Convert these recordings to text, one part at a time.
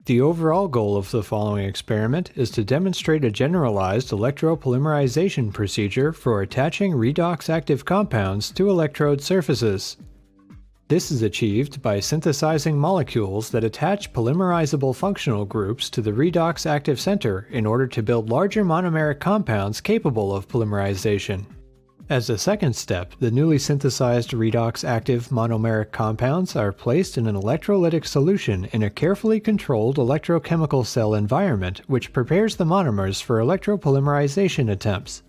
The overall goal of the following experiment is to demonstrate a generalized electropolymerization procedure for attaching redox active compounds to electrode surfaces. This is achieved by synthesizing molecules that attach polymerizable functional groups to the redox active center in order to build larger monomeric compounds capable of polymerization. As a second step, the newly synthesized redox active monomeric compounds are placed in an electrolytic solution in a carefully controlled electrochemical cell environment which prepares the monomers for electropolymerization attempts.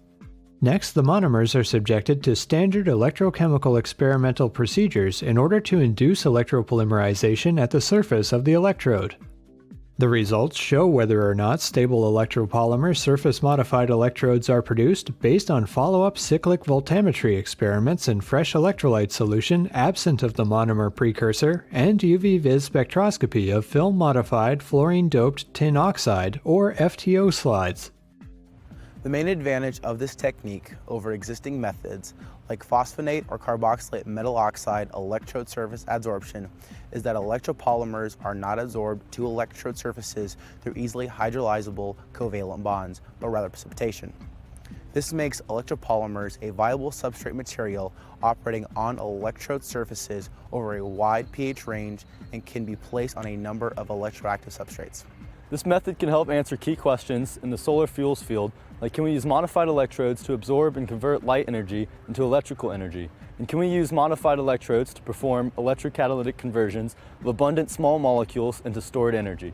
Next, the monomers are subjected to standard electrochemical experimental procedures in order to induce electropolymerization at the surface of the electrode. The results show whether or not stable electropolymer surface-modified electrodes are produced based on follow-up cyclic voltammetry experiments in fresh electrolyte solution absent of the monomer precursor and UV-Vis spectroscopy of film-modified fluorine-doped tin oxide or FTO slides. The main advantage of this technique over existing methods like phosphonate or carboxylate metal oxide electrode surface adsorption is that electropolymers are not absorbed to electrode surfaces through easily hydrolyzable covalent bonds, but rather precipitation. This makes electropolymers a viable substrate material operating on electrode surfaces over a wide pH range and can be placed on a number of electroactive substrates. This method can help answer key questions in the solar fuels field, like can we use modified electrodes to absorb and convert light energy into electrical energy? And can we use modified electrodes to perform electrocatalytic conversions of abundant small molecules into stored energy?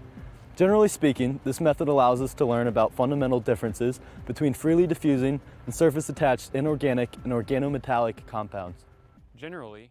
Generally speaking, this method allows us to learn about fundamental differences between freely diffusing and surface-attached inorganic and organometallic compounds. Generally,